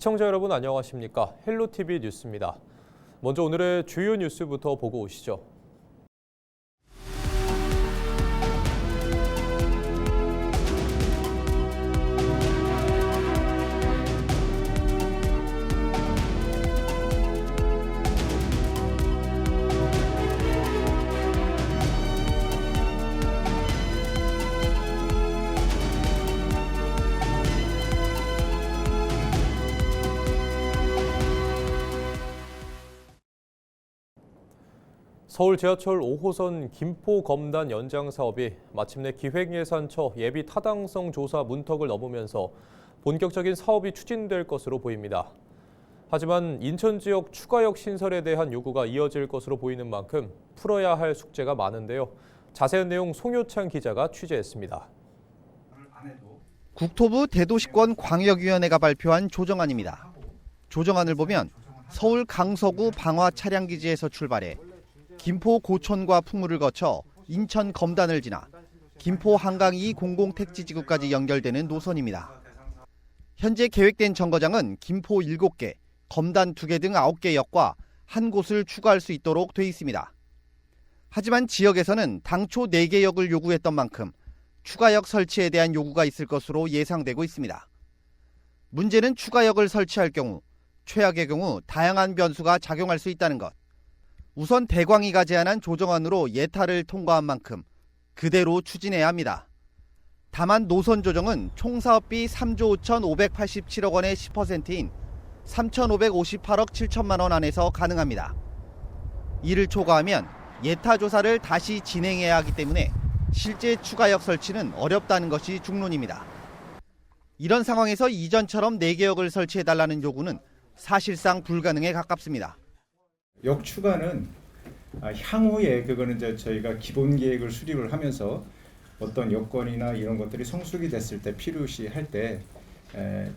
시청자 여러분 안녕하십니까? 헬로티비 뉴스입니다. 먼저 오늘의 주요 뉴스부터 보고 오시죠. 서울 지하철 5호선 김포 검단 연장 사업이 마침내 기획예산처 예비 타당성 조사 문턱을 넘으면서 본격적인 사업이 추진될 것으로 보입니다. 하지만 인천 지역 추가역 신설에 대한 요구가 이어질 것으로 보이는 만큼 풀어야 할 숙제가 많은데요. 자세한 내용 송효창 기자가 취재했습니다. 국토부 대도시권 광역위원회가 발표한 조정안입니다. 조정안을 보면 서울 강서구 방화 차량기지에서 출발해 김포 고촌과 풍무를 거쳐 인천 검단을 지나 김포 한강 2 공공택지지구까지 연결되는 노선입니다. 현재 계획된 정거장은 김포 7개, 검단 2개 등 9개 역과 한 곳을 추가할 수 있도록 돼 있습니다. 하지만 지역에서는 당초 4개 역을 요구했던 만큼 추가역 설치에 대한 요구가 있을 것으로 예상되고 있습니다. 문제는 추가역을 설치할 경우, 최악의 경우 다양한 변수가 작용할 수 있다는 것. 우선 대광위가 제안한 조정안으로 예타를 통과한 만큼 그대로 추진해야 합니다. 다만 노선 조정은 총 사업비 3조 5,587억 원의 10%인 3,558억 7천만 원 안에서 가능합니다. 이를 초과하면 예타 조사를 다시 진행해야 하기 때문에 실제 추가역 설치는 어렵다는 것이 중론입니다. 이런 상황에서 이전처럼 4개 역을 설치해달라는 요구는 사실상 불가능에 가깝습니다. 역 추가는 향후에 그거는 이제 저희가 기본 계획을 수립을 하면서 어떤 여건이나 이런 것들이 성숙이 됐을 때 필요시 할 때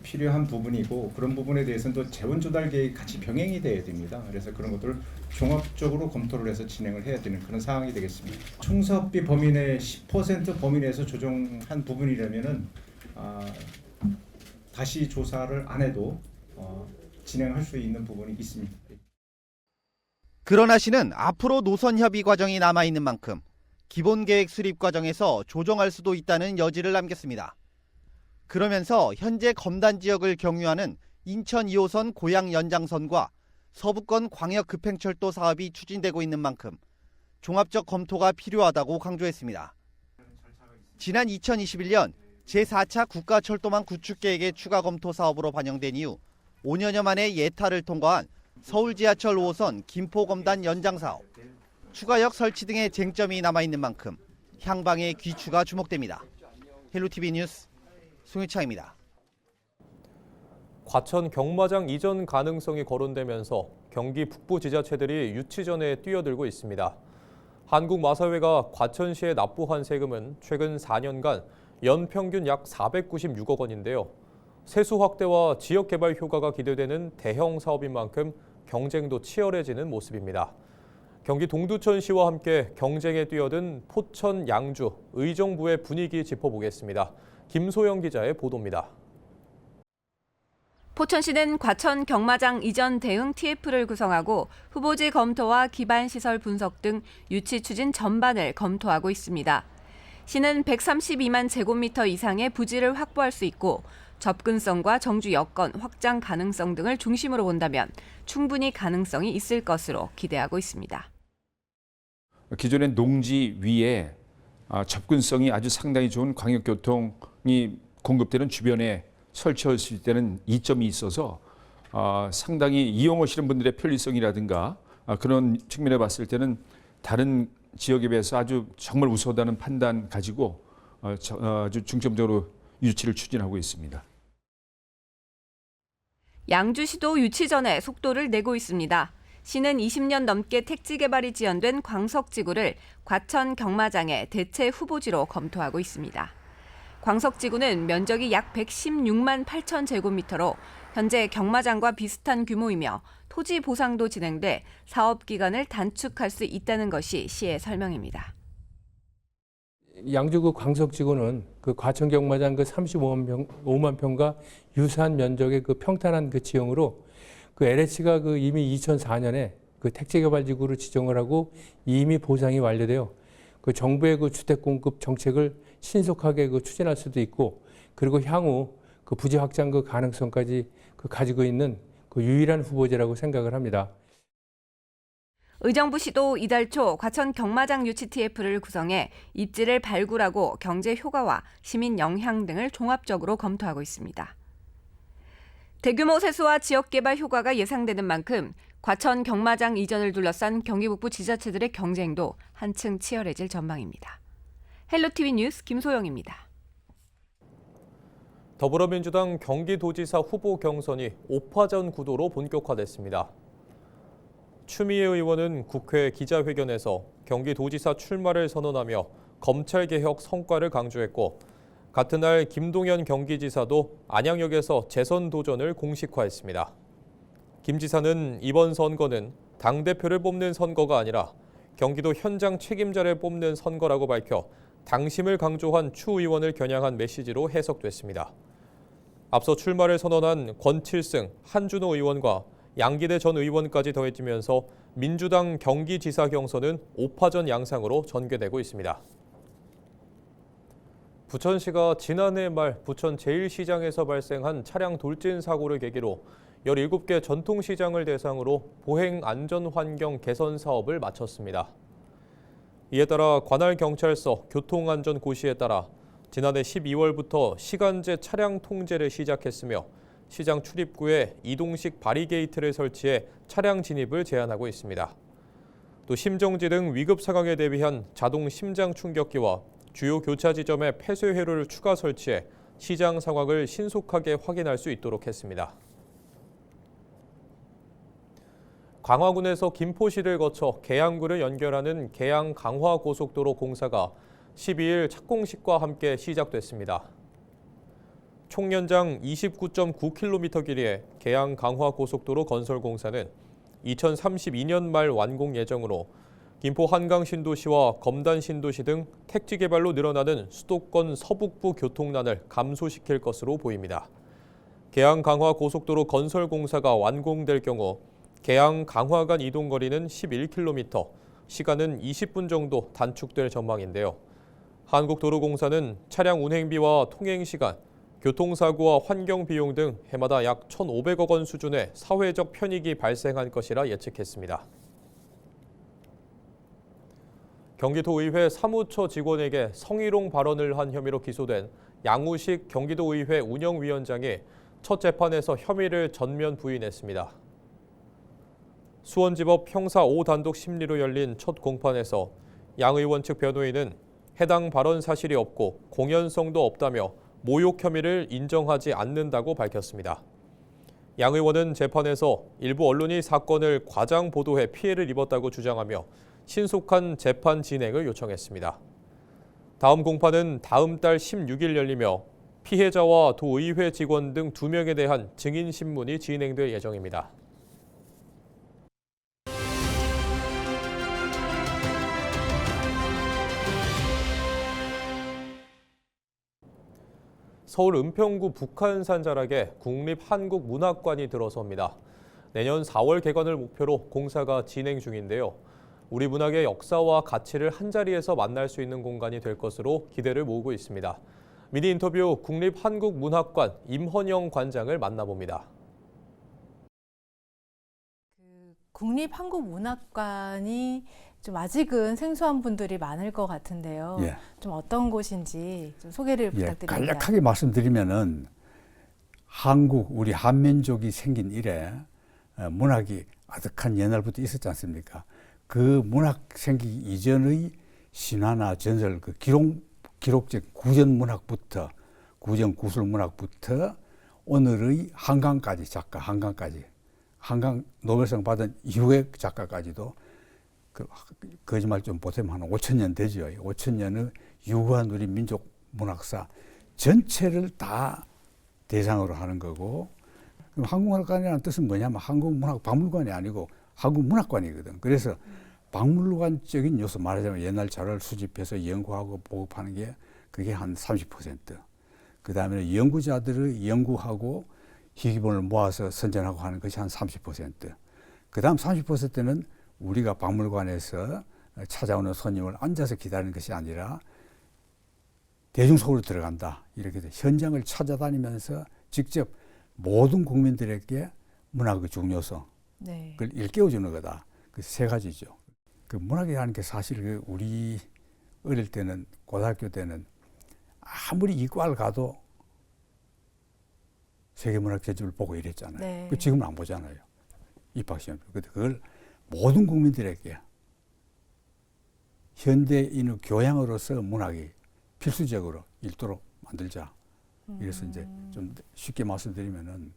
필요한 부분이고, 그런 부분에 대해서는 또 재원 조달 계획이 같이 병행이 돼야 됩니다. 그래서 그런 것들을 종합적으로 검토를 해서 진행을 해야 되는 그런 상황이 되겠습니다. 총 사업비 범위 내 10% 범위 내에서 조정한 부분이라면은 다시 조사를 안 해도 진행할 수 있는 부분이 있습니다. 그러나 시는 앞으로 노선 협의 과정이 남아있는 만큼 기본계획 수립 과정에서 조정할 수도 있다는 여지를 남겼습니다. 그러면서 현재 검단 지역을 경유하는 인천 2호선 고양 연장선과 서부권 광역급행철도 사업이 추진되고 있는 만큼 종합적 검토가 필요하다고 강조했습니다. 지난 2021년 제4차 국가철도망 구축계획의 추가 검토 사업으로 반영된 이후 5년여 만에 예타를 통과한 서울 지하철 5호선 김포 검단 연장 사업, 추가역 설치 등의 쟁점이 남아있는 만큼 향방의 귀추가 주목됩니다. 헬로티비 뉴스 송유창입니다. 과천 경마장 이전 가능성이 거론되면서 경기 북부 지자체들이 유치전에 뛰어들고 있습니다. 한국마사회가 과천시에 납부한 세금은 최근 4년간 연평균 약 496억 원인데요. 세수 확대와 지역 개발 효과가 기대되는 대형 사업인 만큼 경쟁도 치열해지는 모습입니다. 경기 동두천시와 함께 경쟁에 뛰어든 포천, 양주, 의정부의 분위기 짚어보겠습니다. 김소영 기자의 보도입니다. 포천시는 과천 경마장 이전 대응 TF를 구성하고 후보지 검토와 기반시설 분석 등 유치 추진 전반을 검토하고 있습니다. 시는 132만 제곱미터 이상의 부지를 확보할 수 있고 접근성과 정주 여건, 확장 가능성 등을 중심으로 본다면 충분히 가능성이 있을 것으로 기대하고 있습니다. 기존의 농지 위에 접근성이 아주 상당히 좋은 광역교통이 공급되는 주변에 설치할 수 있다는 이점이 있어서 상당히 이용하시는 분들의 편리성이라든가 그런 측면에 봤을 때는 다른 지역에 비해서 아주 정말 우수하다는 판단 가지고 아주 중점적으로 유치를 추진하고 있습니다. 양주시도 유치 전에 속도를 내고 있습니다. 시는 20년 넘게 택지 개발이 지연된 광석지구를 과천 경마장의 대체 후보지로 검토하고 있습니다. 광석지구는 면적이 약 116만 8천 제곱미터로 현재 경마장과 비슷한 규모이며 토지 보상도 진행돼 사업 기간을 단축할 수 있다는 것이 시의 설명입니다. 양주 그 광석지구는 그 과천 경마장 그 35만 평과 유사한 면적의 그 평탄한 그 지형으로 그 LH가 그 이미 2004년에 그 택지개발지구로 지정을 하고 이미 보상이 완료되어 그 정부의 그 주택 공급 정책을 신속하게 그 추진할 수도 있고, 그리고 향후 그 부지 확장 그 가능성까지 그 가지고 있는 그 유일한 후보지라고 생각을 합니다. 의정부시도 이달 초 과천 경마장 유치 TF를 구성해 입지를 발굴하고 경제 효과와 시민 영향 등을 종합적으로 검토하고 있습니다. 대규모 세수와 지역개발 효과가 예상되는 만큼 과천 경마장 이전을 둘러싼 경기 북부 지자체들의 경쟁도 한층 치열해질 전망입니다. 헬로티비 뉴스 김소영입니다. 더불어민주당 경기도지사 후보 경선이 5파전 구도로 본격화됐습니다. 추미애 의원은 국회 기자회견에서 경기도지사 출마를 선언하며 검찰개혁 성과를 강조했고, 같은 날 김동연 경기지사도 안양역에서 재선 도전을 공식화했습니다. 김 지사는 이번 선거는 당대표를 뽑는 선거가 아니라 경기도 현장 책임자를 뽑는 선거라고 밝혀 당심을 강조한 추 의원을 겨냥한 메시지로 해석됐습니다. 앞서 출마를 선언한 권칠승, 한준호 의원과 양기대 전 의원까지 더해지면서 민주당 경기지사 경선은 5파전 양상으로 전개되고 있습니다. 부천시가 지난해 말 부천 제1시장에서 발생한 차량 돌진 사고를 계기로 17개 전통시장을 대상으로 보행 안전 환경 개선 사업을 마쳤습니다. 이에 따라 관할경찰서 교통안전고시에 따라 지난해 12월부터 시간제 차량 통제를 시작했으며 시장 출입구에 이동식 바리게이트를 설치해 차량 진입을 제한하고 있습니다. 또 심정지 등 위급 상황에 대비한 자동 심장 충격기와 주요 교차 지점에 폐쇄 회로를 추가 설치해 시장 상황을 신속하게 확인할 수 있도록 했습니다. 강화군에서 김포시를 거쳐 계양구를 연결하는 계양 강화고속도로 공사가 12일 착공식과 함께 시작됐습니다. 총 연장 29.9km 길이의 계양 강화고속도로 건설 공사는 2032년 말 완공 예정으로 김포 한강신도시와 검단신도시 등 택지 개발로 늘어나는 수도권 서북부 교통난을 감소시킬 것으로 보입니다. 계양 강화고속도로 건설 공사가 완공될 경우 계양 강화 간 이동 거리는 11km, 시간은 20분 정도 단축될 전망인데요. 한국도로공사는 차량 운행비와 통행시간, 교통사고와 환경비용 등 해마다 약 1,500억 원 수준의 사회적 편익이 발생한 것이라 예측했습니다. 경기도의회 사무처 직원에게 성희롱 발언을 한 혐의로 기소된 양우식 경기도의회 운영위원장이 첫 재판에서 혐의를 전면 부인했습니다. 수원지법 형사 5단독 심리로 열린 첫 공판에서 양 의원 측 변호인은 해당 발언 사실이 없고 공연성도 없다며 모욕 혐의를 인정하지 않는다고 밝혔습니다. 양 의원은 재판에서 일부 언론이 사건을 과장 보도해 피해를 입었다고 주장하며 신속한 재판 진행을 요청했습니다. 다음 공판은 다음 달 16일 열리며 피해자와 도의회 직원 등 2명에 대한 증인 신문이 진행될 예정입니다. 서울 은평구 북한산 자락에 국립한국문학관이 들어섭니다. 내년 4월 개관을 목표로 공사가 진행 중인데요. 우리 문학의 역사와 가치를 한자리에서 만날 수 있는 공간이 될 것으로 기대를 모으고 있습니다. 미니 인터뷰 국립한국문학관 임헌영 관장을 만나봅니다. 국립한국문학관이 좀 아직은 생소한 분들이 많을 것 같은데요. 예. 좀 어떤 곳인지 좀 소개를 부탁드립니다. 간략하게 말씀드리면은 우리 한민족이 생긴 이래 문학이 아득한 옛날부터 있었지 않습니까? 그 문학 생기기 이전의 신화나 전설, 그 기록적 구전 문학부터, 구전 구술 문학부터 오늘의 한강 노벨상 받은 이후의 작가까지도 거짓말 좀 보태면 한 5,000년 되죠. 5,000년의 유구한 우리 민족 문학사 전체를 다 대상으로 하는 거고, 그럼 한국문학관이라는 뜻은 뭐냐면 한국문학박물관이 아니고 한국문학관이거든. 그래서 박물관적인 요소 말하자면 옛날 자료를 수집해서 연구하고 보급하는 게 그게 한 30%. 그 다음에 연구자들의 연구하고 희귀본을 모아서 선전하고 하는 것이 한 30%. 그 다음 30%는 우리가 박물관에서 찾아오는 손님을 앉아서 기다리는 것이 아니라 대중 속으로 들어간다. 이렇게 현장을 찾아다니면서 직접 모든 국민들에게 문학의 중요성을 네. 일깨워주는 거다. 그 세 가지죠. 그 문학이라는 게 사실 그 우리 어릴 때는 고등학교 때는 아무리 이과를 가도 세계문학 제집을 보고 이랬잖아요. 네. 지금은 안 보잖아요. 입학시험. 근데 그걸 모든 국민들에게 현대인의 교양으로서 문학이 필수적으로 읽도록 만들자. 이래서 이제 좀 쉽게 말씀드리면은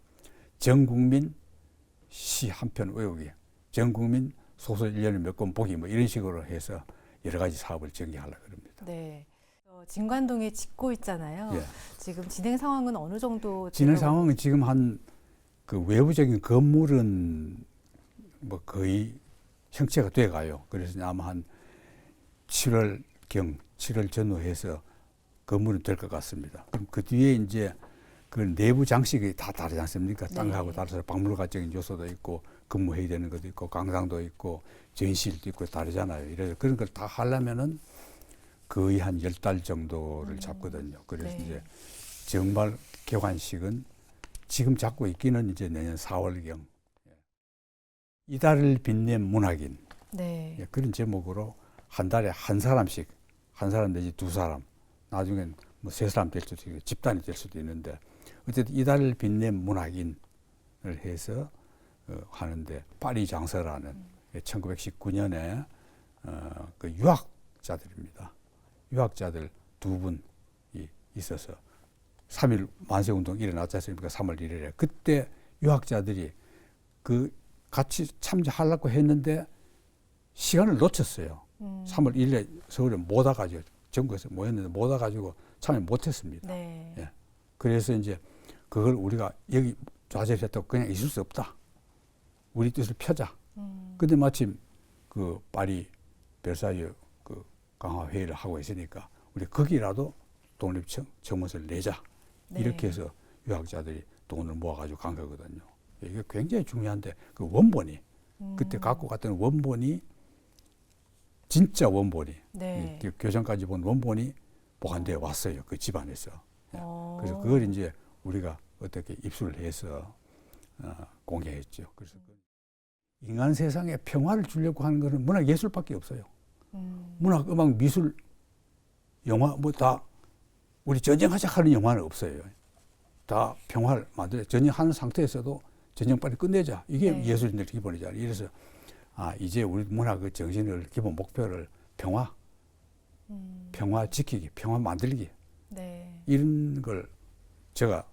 전 국민 시 한 편 외우기, 전 국민 소설 1년에 몇 권 보기 뭐 이런 식으로 해서 여러 가지 사업을 전개하려고 합니다. 네. 진관동에 짓고 있잖아요. 예. 지금 진행 상황은 어느 정도? 진행 상황은 지금 한 그 외부적인 건물은 뭐 거의 형체가 돼 가요. 그래서 아마 한 7월경, 7월 전후해서 건물은 될 것 같습니다. 그럼 그 뒤에 이제 그 내부 장식이 다 다르지 않습니까? 땅하고 달라서 박물관적인 요소도 있고 근무해야 되는 것도 있고 강당도 있고 전시실도 있고 다르잖아요. 이래서 그런 걸 다 하려면은 거의 한 10달 정도를 잡거든요. 그래서 네. 이제 정말 개관식은 지금 잡고 있기는 이제 내년 4월경. 이달을 빛낸 문학인. 네. 예, 그런 제목으로 한 달에 한 사람씩, 한 사람 내지 두 사람, 나중엔 뭐 세 사람 될 수도 있고 집단이 될 수도 있는데 어쨌든 이달을 빛낸 문학인을 해서 하는데 파리 장서라는 1919년에 그 유학자들입니다. 유학자들 두 분이 있어서 3.1 만세운동 일어났지 않습니까? 3월 1일에. 그때 유학자들이 그 같이 참여하려고 했는데 시간을 놓쳤어요. 3월 1일에 서울에 못 와가지고 전국에서 모였는데 못 와가지고 참여 못했습니다. 네. 예. 그래서 이제 그걸 우리가 여기 좌절했다고 그냥 있을 수 없다. 우리 뜻을 펴자. 근데 마침 그 파리 벨사유 그 강화 회의를 하고 있으니까 우리 거기라도 독립청원서를 내자. 네. 이렇게 해서 유학자들이 돈을 모아가지고 간 거거든요. 이게 굉장히 중요한데 그 원본이 그때 갖고 갔던 원본이 진짜 원본이 네. 교정까지 본 원본이 보관되어 왔어요. 그 집안에서. 그래서 그걸 이제 우리가 어떻게 입수를 해서 공개했죠. 그래서 인간 세상에 평화를 주려고 하는 것은 문학 예술밖에 없어요. 문학, 음악, 미술, 영화 뭐 다 우리 전쟁하자 하는 영화는 없어요. 다 평화를 만들어 전쟁하는 상태에서도 전쟁 빨리 끝내자. 이게 네. 예술인들 기본이잖아요. 이래서 이제 우리 문학의 정신을 기본 목표를 평화, 평화 지키기, 평화 만들기. 네. 이런 걸 제가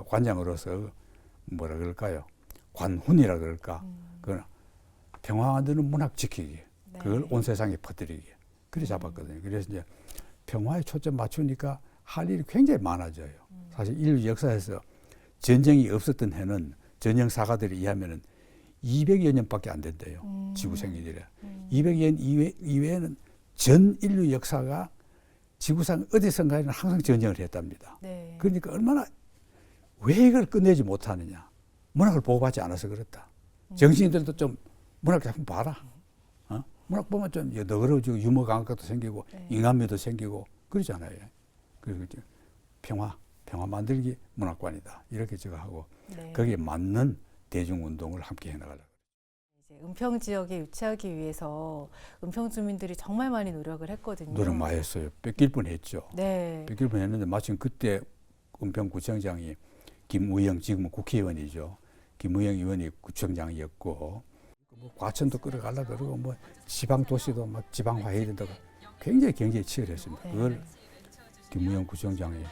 관장으로서 뭐라 그럴까요? 관훈이라 그럴까? 그건 평화 만드는 문학 지키기. 네. 그걸 온 세상에 퍼뜨리기. 그래 잡았거든요. 그래서 이제 평화에 초점 맞추니까 할 일이 굉장히 많아져요. 사실 인류 역사에서 전쟁이 없었던 해는 전쟁사가들이 이해하면은 200여 년밖에 안 된대요. 지구 생긴 이래. 200여 년 이외에는 전 인류 역사가 지구상 어디선가에는 항상 전쟁을 했답니다. 네. 그러니까 얼마나 왜 이걸 끝내지 못하느냐. 문학을 보고받지 않아서 그렇다. 정신들도 좀 문학 작품 봐라. 문학 보면 좀 너그러워지고 유머 감각도 생기고 네. 인간미도 생기고 그러잖아요. 그리고 이제 평화 만들기 문학관이다. 이렇게 제가 하고 네. 거기에 맞는 대중운동을 함께 해나가려고. 이제 은평 지역에 유치하기 위해서 은평 주민들이 정말 많이 노력을 했거든요. 노력 많이 했어요. 뺏길 뻔했죠. 네. 뺏길 뻔했는데 마침 그때 은평구청장이 김우영 지금은 국회의원이죠. 김우영 의원이 구청장이었고 뭐 과천도 끌어가려 그러고 뭐 지방 도시도 막 지방화해야 된다고 굉장히 치열했습니다. 네. 그걸 김우영 구청장이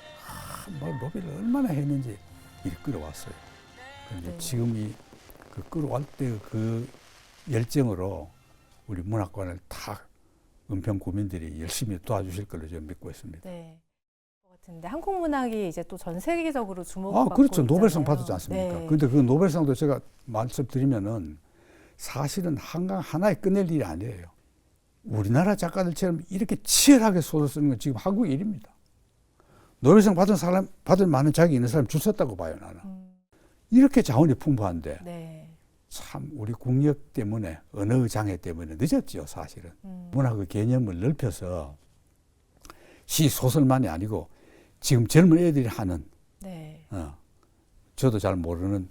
뭐 로비를 얼마나 했는지 이렇게 끌어왔어요. 그런데 네. 지금 그 끌어올 때 그 열정으로 우리 문학관을 다 은평 구민들이 열심히 도와주실 걸로 저는 믿고 있습니다. 네. 같은데 한국 문학이 이제 또 전 세계적으로 주목받고 그렇죠. 노벨상 있잖아요. 받았지 않습니까? 네. 그런데 그 노벨상도 제가 말씀드리면은 사실은 한강 하나에 끝낼 일이 아니에요. 우리나라 작가들처럼 이렇게 치열하게 소설 쓰는 건 지금 한국 일입니다. 노벨상 받을 만한 자격 있는 사람 줄 섰다고 봐요, 나는. 이렇게 자원이 풍부한데 네. 참 우리 국력 때문에, 언어 장애 때문에 늦었죠, 사실은. 문학의 개념을 넓혀서 시 소설만이 아니고 지금 젊은 애들이 하는 네. 저도 잘 모르는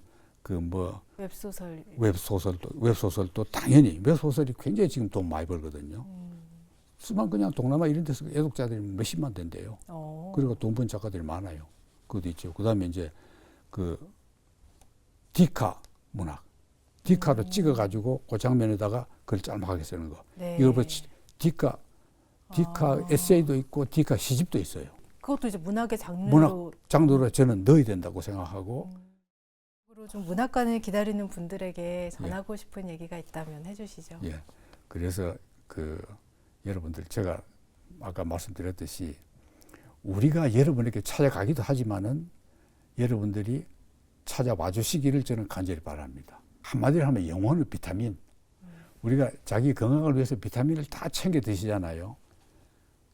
웹소설. 웹소설도 당연히 웹소설이 굉장히 지금 돈 많이 벌거든요. 수만 그냥 동남아 이런 데서 애독자들이 몇십만 된대요. 그리고 돈 번 작가들이 많아요. 그것도 있죠. 그다음에 이제 그 디카 문학, 디카로 찍어가지고 그 장면에다가 글 짤막하게 쓰는 거. 네. 이거 디카 에세이도 있고 디카 시집도 있어요. 그것도 이제 문학의 장르로 문학 장르로 저는 넣어야 된다고 생각하고. 좀 문학관을 기다리는 분들에게 전하고 싶은 얘기가 있다면 해주시죠. 예. 그래서 여러분들 제가 아까 말씀드렸듯이 우리가 여러분에게 찾아가기도 하지만은 여러분들이 찾아와 주시기를 저는 간절히 바랍니다. 한마디로 하면 영혼의 비타민. 우리가 자기 건강을 위해서 비타민을 다 챙겨 드시잖아요.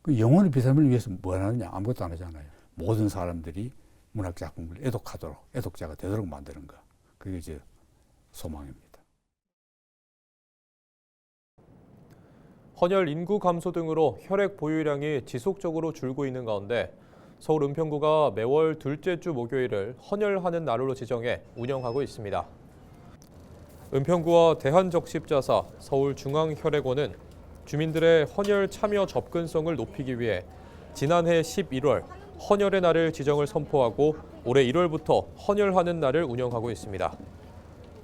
그 영혼의 비타민을 위해서 뭐 하느냐? 아무것도 안 하잖아요. 모든 사람들이 문학 작품을 애독하도록, 애독자가 되도록 만드는 거. 그게 이제 소망입니다. 헌혈 인구 감소 등으로 혈액 보유량이 지속적으로 줄고 있는 가운데 서울 은평구가 매월 둘째 주 목요일을 헌혈하는 날로 지정해 운영하고 있습니다. 은평구와 대한적십자사, 서울중앙혈액원은 주민들의 헌혈 참여 접근성을 높이기 위해 지난해 11월 헌혈의 날을 지정을 선포하고 올해 1월부터 헌혈하는 날을 운영하고 있습니다.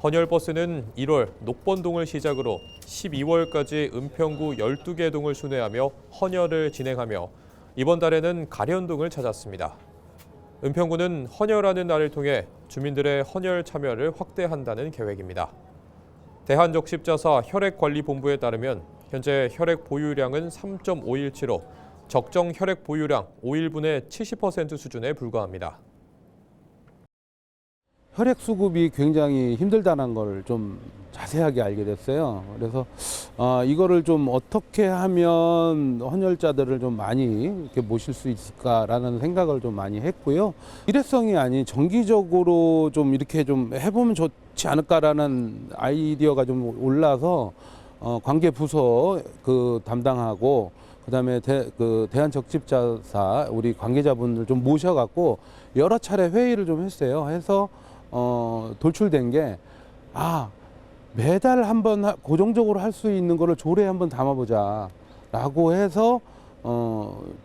헌혈버스는 1월 녹번동을 시작으로 12월까지 은평구 12개 동을 순회하며 헌혈을 진행하며 이번 달에는 가련동을 찾았습니다. 은평구는 헌혈하는 날을 통해 주민들의 헌혈 참여를 확대한다는 계획입니다. 대한적십자사 혈액관리본부에 따르면 현재 혈액 보유량은 3.5일치로 적정 혈액 보유량 5일분의 70% 수준에 불과합니다. 혈액 수급이 굉장히 힘들다는 걸 좀 자세하게 알게 됐어요. 그래서 이거를 좀 어떻게 하면 헌혈자들을 좀 많이 이렇게 모실 수 있을까라는 생각을 좀 많이 했고요. 일회성이 아닌 정기적으로 좀 이렇게 좀 해보면 좋지 않을까라는 아이디어가 좀 올라서 관계 부서 담당하고 그다음에 대한적십자사 우리 관계자분들 좀 모셔갖고 여러 차례 회의를 좀 했어요. 해서 돌출된 게 매달 한번 고정적으로 할 수 있는 거를 조례에 한번 담아보자라고 해서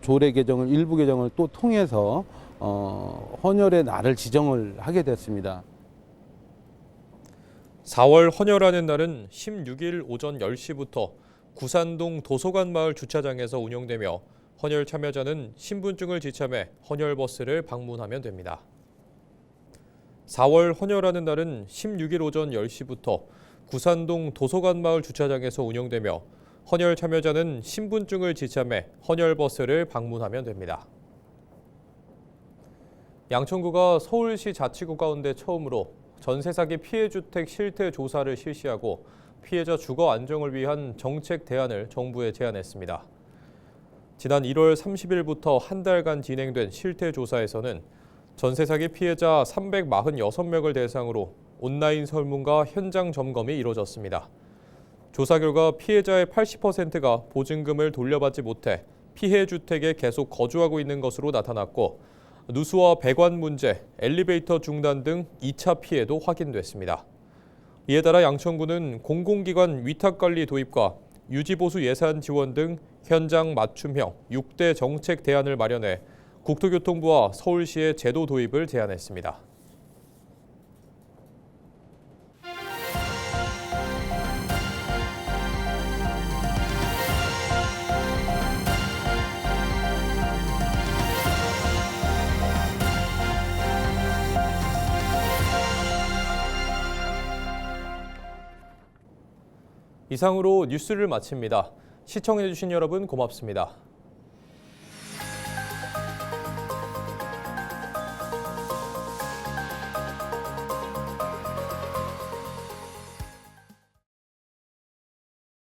조례 개정을 일부 개정을 또 통해서 헌혈의 날을 지정을 하게 됐습니다. 4월 헌혈하는 날은 16일 오전 10시부터 구산동 도서관 마을 주차장에서 운영되며 헌혈 참여자는 신분증을 지참해 헌혈버스를 방문하면 됩니다. 4월 헌혈하는 날은 16일 오전 10시부터 구산동 도서관 마을 주차장에서 운영되며 헌혈 참여자는 신분증을 지참해 헌혈버스를 방문하면 됩니다. 양천구가 서울시 자치구 가운데 처음으로 전세 사기 피해 주택 실태 조사를 실시하고 피해자 주거 안정을 위한 정책 대안을 정부에 제안했습니다. 지난 1월 30일부터 한 달간 진행된 실태 조사에서는 전세 사기 피해자 346명을 대상으로 온라인 설문과 현장 점검이 이루어졌습니다. 조사 결과 피해자의 80%가 보증금을 돌려받지 못해 피해 주택에 계속 거주하고 있는 것으로 나타났고 누수와 배관 문제, 엘리베이터 중단 등 2차 피해도 확인됐습니다. 이에 따라 양천구는 공공기관 위탁관리 도입과 유지보수 예산 지원 등 현장 맞춤형 6대 정책 대안을 마련해 국토교통부와 서울시의 제도 도입을 제안했습니다. 이상으로 뉴스를 마칩니다. 시청해주신 여러분 고맙습니다.